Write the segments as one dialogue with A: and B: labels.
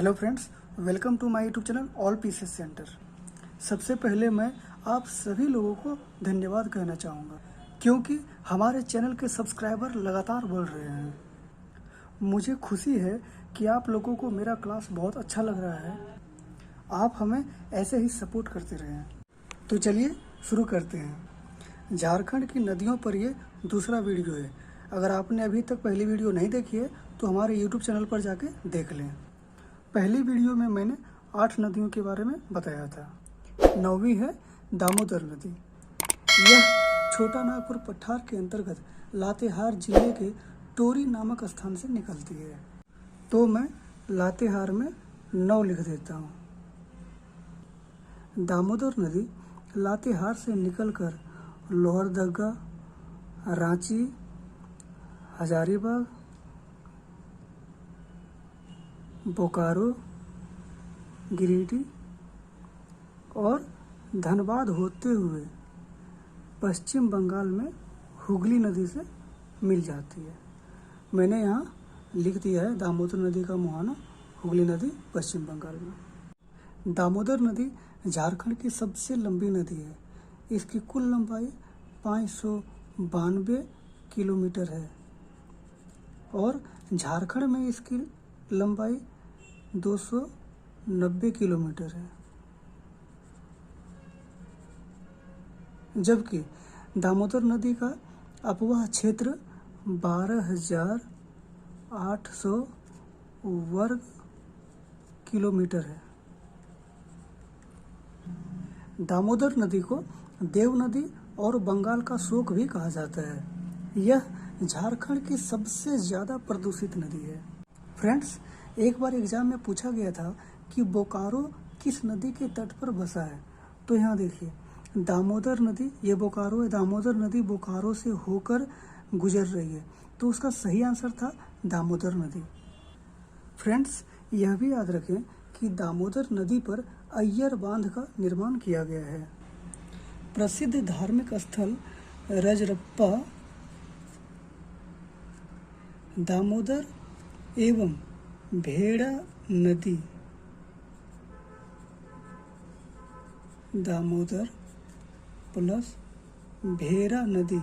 A: Hello friends, welcome to my YouTube channel all pieces centre. सबसे पहले मैं आप सभी लोगों को धन्यवाद कहना चाहूँगा क्योंकि हमारे चैनल के सब्सक्राइबर लगातार बढ़ रहे हैं। मुझे खुशी है कि आप लोगों को मेरा क्लास बहुत अच्छा लग रहा है। आप हमें ऐसे ही सपोर्ट करते रहें। तो चलिए शुरू करते हैं। झारखंड की नदियों पर ये दूसरा वीडियो है। अगर आपने अभी तक पहली वीडियो नहीं देखी है तो हमारे यूट्यूब चैनल पर जाके देख लें। पहली वीडियो में मैंने 8 नदियों के बारे में बताया था। 9वीं है दामोदर नदी। यह छोटा नागपुर पठार के अंतर्गत लातेहार जिले के टोरी नामक स्थान से निकलती है। तो मैं लातेहार में 9 लिख देता हूँ। दामोदर नदी लातेहार से निकलकर लोहरदगा, रांची, हजारीबाग, बोकारो, गिरिडीह और धनबाद होते हुए पश्चिम बंगाल में हुगली नदी से मिल जाती है। मैंने यहाँ लिख दिया है दामोदर नदी का मुहाना हुगली नदी पश्चिम बंगाल में। दामोदर नदी झारखंड की सबसे लंबी नदी है। इसकी कुल लंबाई 592 किलोमीटर है और झारखंड में इसकी लंबाई 290 किलोमीटर है, जबकि दामोदर नदी का अपवाह क्षेत्र 12,800 वर्ग किलोमीटर है। दामोदर नदी को देव नदी और बंगाल का शोक भी कहा जाता है। यह झारखंड की सबसे ज़्यादा प्रदूषित नदी है। फ्रेंड्स, एक बार एग्जाम में पूछा गया था कि बोकारो किस नदी के तट पर बसा है। तो यहाँ देखिए, दामोदर नदी, ये बोकारो है, दामोदर नदी बोकारो से होकर गुजर रही है। तो उसका सही आंसर था दामोदर नदी। फ्रेंड्स, यह भी याद रखें कि दामोदर नदी पर अय्यर बांध का निर्माण किया गया है। प्रसिद्ध धार्मिक स्थल रजरप्पा, दामोदर एवं भेड़ा नदी, दामोदर प्लस भेड़ा नदी,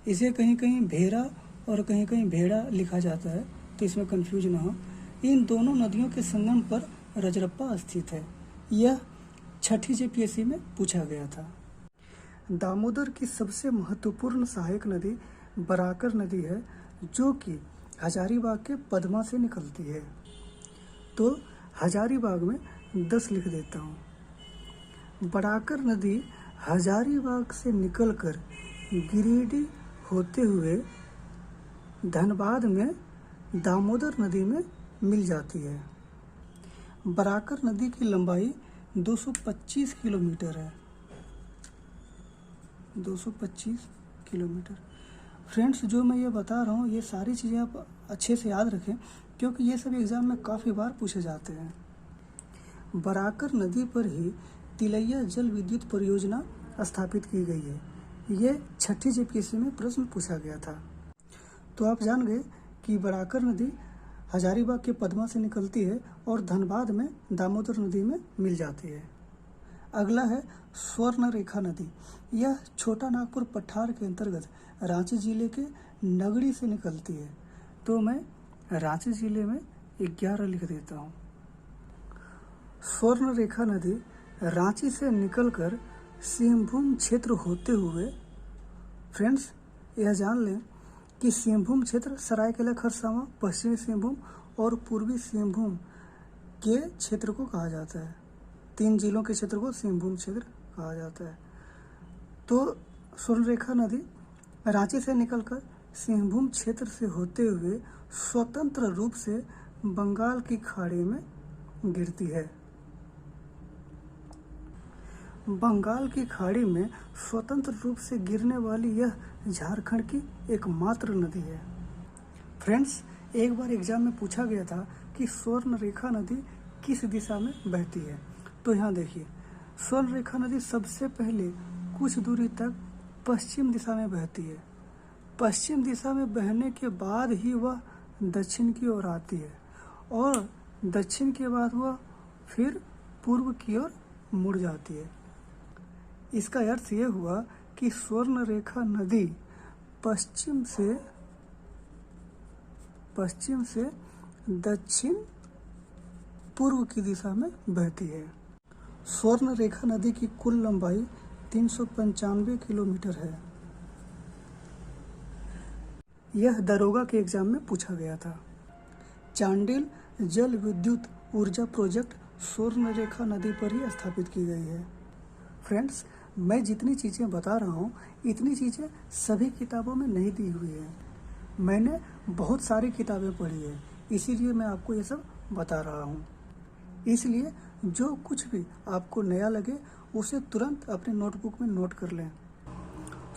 A: इसे कहीं कहीं भेड़ा और कहीं कहीं भेड़ा लिखा जाता है, तो इसमें कंफ्यूज ना हो। इन दोनों नदियों के संगम पर रजरप्पा स्थित है। यह 6ठी जेपीएससी में पूछा गया था। दामोदर की सबसे महत्वपूर्ण सहायक नदी बराकर नदी है, जो कि हजारीबाग के पद्मा से निकलती है। तो हजारीबाग में 10 लिख देता हूँ। बराकर नदी हजारीबाग से निकलकर गिरिडीह होते हुए धनबाद में दामोदर नदी में मिल जाती है। बराकर नदी की लंबाई 225 किलोमीटर है। 225 किलोमीटर। फ्रेंड्स, जो मैं ये बता रहा हूँ ये सारी चीज़ें आप अच्छे से याद रखें क्योंकि ये सब एग्ज़ाम में काफ़ी बार पूछे जाते हैं। बराकर नदी पर ही तिलैया जल विद्युत परियोजना स्थापित की गई है। ये 6ठी जेपीएससी में प्रश्न पूछा गया था। तो आप जान गए कि बराकर नदी हजारीबाग के पद्मा से निकलती है और धनबाद में दामोदर नदी में मिल जाती है। अगला है स्वर्ण रेखा नदी। यह छोटा नागपुर पठार के अंतर्गत रांची जिले के नगड़ी से निकलती है। तो मैं रांची जिले में 11 लिख देता हूँ। स्वर्ण रेखा नदी रांची से निकलकर सिंहभूम क्षेत्र होते हुए, फ्रेंड्स यह जान लें कि सिंहभूम क्षेत्र सरायकेला खरसावां, पश्चिमी सिंहभूम और पूर्वी सिंहभूम के क्षेत्र को कहा जाता है। 3 जिलों के क्षेत्र को सिंहभूम क्षेत्र कहा जाता है। तो स्वर्ण रेखा नदी रांची से निकलकर सिंहभूम क्षेत्र से होते हुए स्वतंत्र रूप से बंगाल की खाड़ी में गिरती है। बंगाल की खाड़ी में स्वतंत्र रूप से गिरने वाली यह झारखंड की एकमात्र नदी है। फ्रेंड्स, एक बार एग्जाम में पूछा गया था कि स्वर्ण रेखा नदी किस दिशा में बहती है। तो यहाँ देखिए, स्वर्ण रेखा नदी सबसे पहले कुछ दूरी तक पश्चिम दिशा में बहती है। पश्चिम दिशा में बहने के बाद ही वह दक्षिण की ओर आती है और दक्षिण के बाद वह फिर पूर्व की ओर मुड़ जाती है। इसका अर्थ यह हुआ कि स्वर्णरेखा नदी पश्चिम से दक्षिण पूर्व की दिशा में बहती है। स्वर्णरेखा नदी की कुल लंबाई 395 किलोमीटर है। यह दरोगा के एग्जाम में पूछा गया था। चांडिल जल विद्युत ऊर्जा प्रोजेक्ट स्वर्णरेखा नदी पर ही स्थापित की गई है। फ्रेंड्स, मैं जितनी चीज़ें बता रहा हूँ इतनी चीज़ें सभी किताबों में नहीं दी हुई है। मैंने बहुत सारी किताबें पढ़ी है, इसीलिए मैं आपको ये सब बता रहा हूँ। इसलिए जो कुछ भी आपको नया लगे उसे तुरंत अपने नोटबुक में नोट कर लें।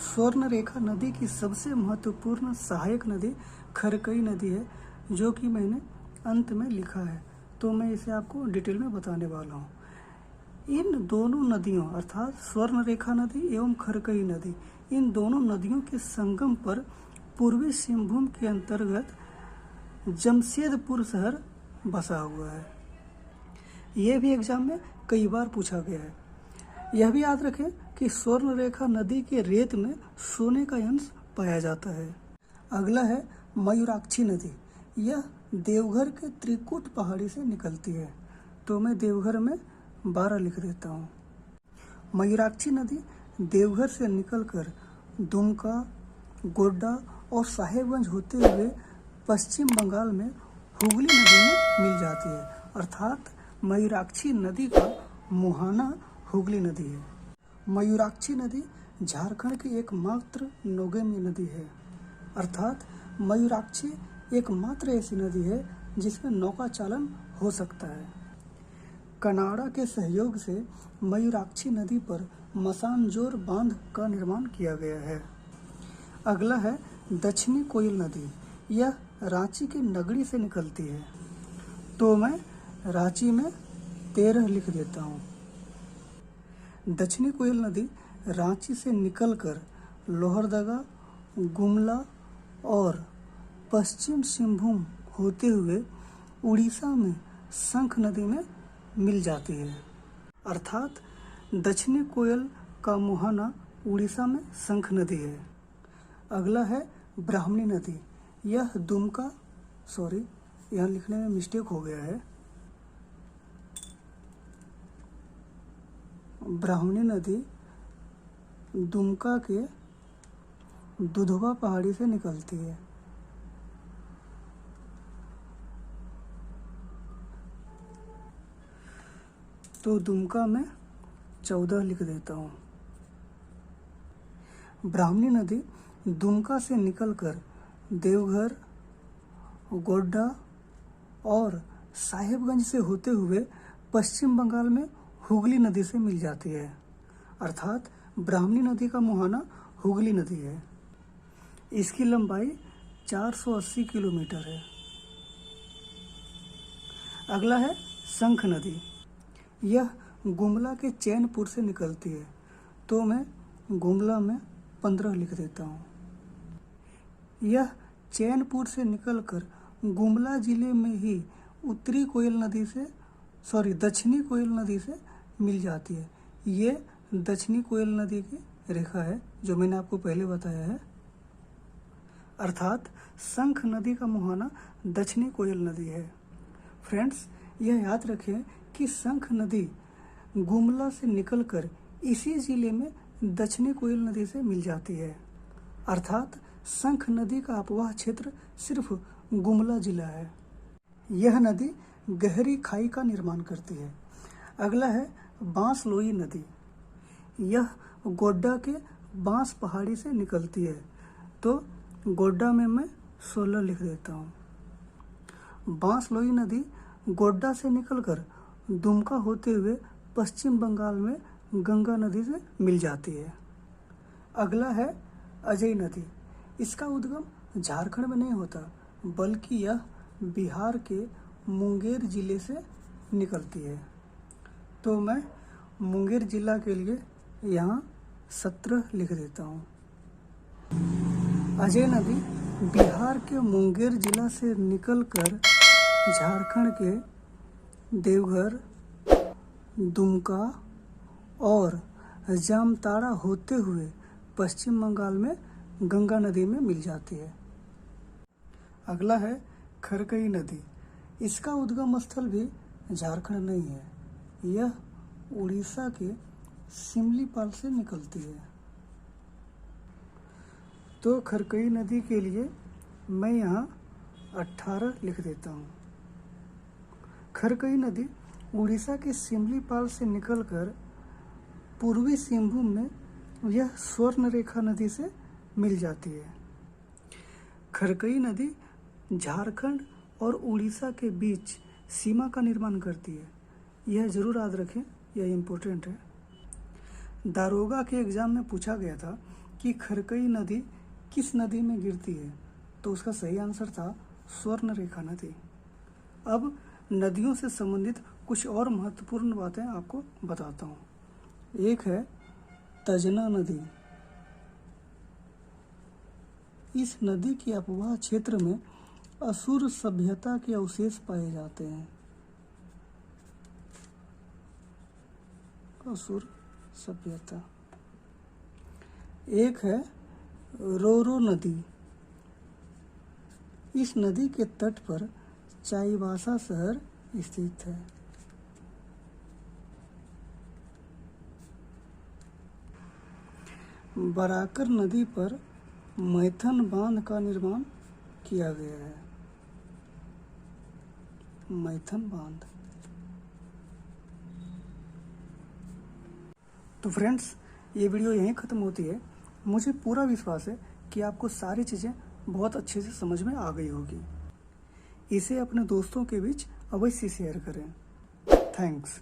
A: स्वर्णरेखा नदी की सबसे महत्वपूर्ण सहायक नदी खरकई नदी है, जो कि मैंने अंत में लिखा है, तो मैं इसे आपको डिटेल में बताने वाला हूँ। इन दोनों नदियों अर्थात स्वर्णरेखा नदी एवं खरकई नदी, इन दोनों नदियों के संगम पर पूर्वी सिंहभूम के अंतर्गत जमशेदपुर शहर बसा हुआ है। यह भी एग्जाम में कई बार पूछा गया है। यह भी याद रखें कि स्वर्णरेखा नदी के रेत में सोने का अंश पाया जाता है। अगला है मयूराक्षी नदी। यह देवघर के त्रिकुट पहाड़ी से निकलती है, तो मैं देवघर में 12 लिख देता हूँ। मयूराक्षी नदी देवघर से निकलकर दुमका, गोड्डा और साहेबगंज होते हुए पश्चिम बंगाल में हुगली नदी में मिल जाती है। अर्थात मयूराक्षी नदी का मुहाना हुगली नदी है। मयूराक्षी नदी झारखंड की एकमात्र नौगम्य नदी है। अर्थात मयूराक्षी एकमात्र ऐसी नदी है जिसमें नौका चालन हो सकता है। कनाडा के सहयोग से मयूराक्षी नदी पर मसानजोर बांध का निर्माण किया गया है। अगला है दक्षिणी कोयल नदी। यह रांची के नगरी से निकलती है, तो मैं रांची में 13 लिख देता हूँ। दक्षिणी कोयल नदी रांची से निकलकर लोहरदगा, गुमला और पश्चिम सिंहभूम होते हुए उड़ीसा में शंख नदी में मिल जाती है। अर्थात दक्षिणी कोयल का मुहाना उड़ीसा में शंख नदी है। अगला है ब्राह्मणी नदी। यह दुमका, यहाँ लिखने में मिस्टेक हो गया है। ब्राह्मणी नदी दुमका के दुधवा पहाड़ी से निकलती है। तो दुमका में 14 लिख देता हूँ। ब्राह्मणी नदी दुमका से निकलकर देवघर, गोड्डा और साहेबगंज से होते हुए पश्चिम बंगाल में हुगली नदी से मिल जाती है। अर्थात ब्राह्मणी नदी का मुहाना हुगली नदी है। इसकी लंबाई 480 किलोमीटर है। अगला है शंख नदी। यह गुमला के चैनपुर से निकलती है, तो मैं गुमला में 15 लिख देता हूँ। यह चैनपुर से निकलकर गुमला जिले में ही दक्षिणी कोयल नदी से मिल जाती है। ये दक्षिणी कोयल नदी की रेखा है जो मैंने आपको पहले बताया है। अर्थात शंख नदी का मुहाना दक्षिणी कोयल नदी है। फ्रेंड्स, यह याद रखें कि शंख नदी गुमला से निकलकर इसी जिले में दक्षिणी कोयल नदी से मिल जाती है। अर्थात शंख नदी का अपवाह क्षेत्र सिर्फ गुमला जिला है। यह नदी गहरी खाई का निर्माण करती है। अगला है बांसलोई नदी। यह गोड्डा के बांस पहाड़ी से निकलती है, तो गोड्डा में मैं 16 लिख देता हूँ। बांसलोई नदी गोड्डा से निकलकर दुमका होते हुए पश्चिम बंगाल में गंगा नदी से मिल जाती है। अगला है अजय नदी। इसका उद्गम झारखंड में नहीं होता, बल्कि यह बिहार के मुंगेर जिले से निकलती है, तो मैं मुंगेर जिला के लिए यहाँ 17 लिख देता हूँ। अजय नदी बिहार के मुंगेर जिला से निकलकर झारखंड के देवघर, दुमका और जामताड़ा होते हुए पश्चिम बंगाल में गंगा नदी में मिल जाती है। अगला है खरकई नदी। इसका उद्गम स्थल भी झारखंड नहीं है, यह उड़ीसा के सिमलीपाल से निकलती है। तो खरकई नदी के लिए मैं यहाँ 18 लिख देता हूँ। खरकई नदी उड़ीसा के सिमलीपाल से निकलकर पूर्वी सिंहभूम में यह स्वर्णरेखा नदी से मिल जाती है। खरकई नदी झारखंड और उड़ीसा के बीच सीमा का निर्माण करती है। यह जरूर याद रखें, यह इम्पोर्टेंट है। दारोगा के एग्जाम में पूछा गया था कि खरकई नदी किस नदी में गिरती है, तो उसका सही आंसर था स्वर्णरेखा नदी। अब नदियों से संबंधित कुछ और महत्वपूर्ण बातें आपको बताता हूँ। एक है तजना नदी। इस नदी के अपवाह क्षेत्र में असुर सभ्यता के अवशेष पाए जाते हैं। असुर सभ्यता। एक है रोरो नदी। इस नदी के तट पर चाईबासा शहर स्थित है। बराकर नदी पर मैथन बांध का निर्माण किया गया है। मैथन बांध। तो फ्रेंड्स, ये वीडियो यहीं ख़त्म होती है। मुझे पूरा विश्वास है कि आपको सारी चीज़ें बहुत अच्छे से समझ में आ गई होगी। इसे अपने दोस्तों के बीच अवश्य शेयर करें। थैंक्स।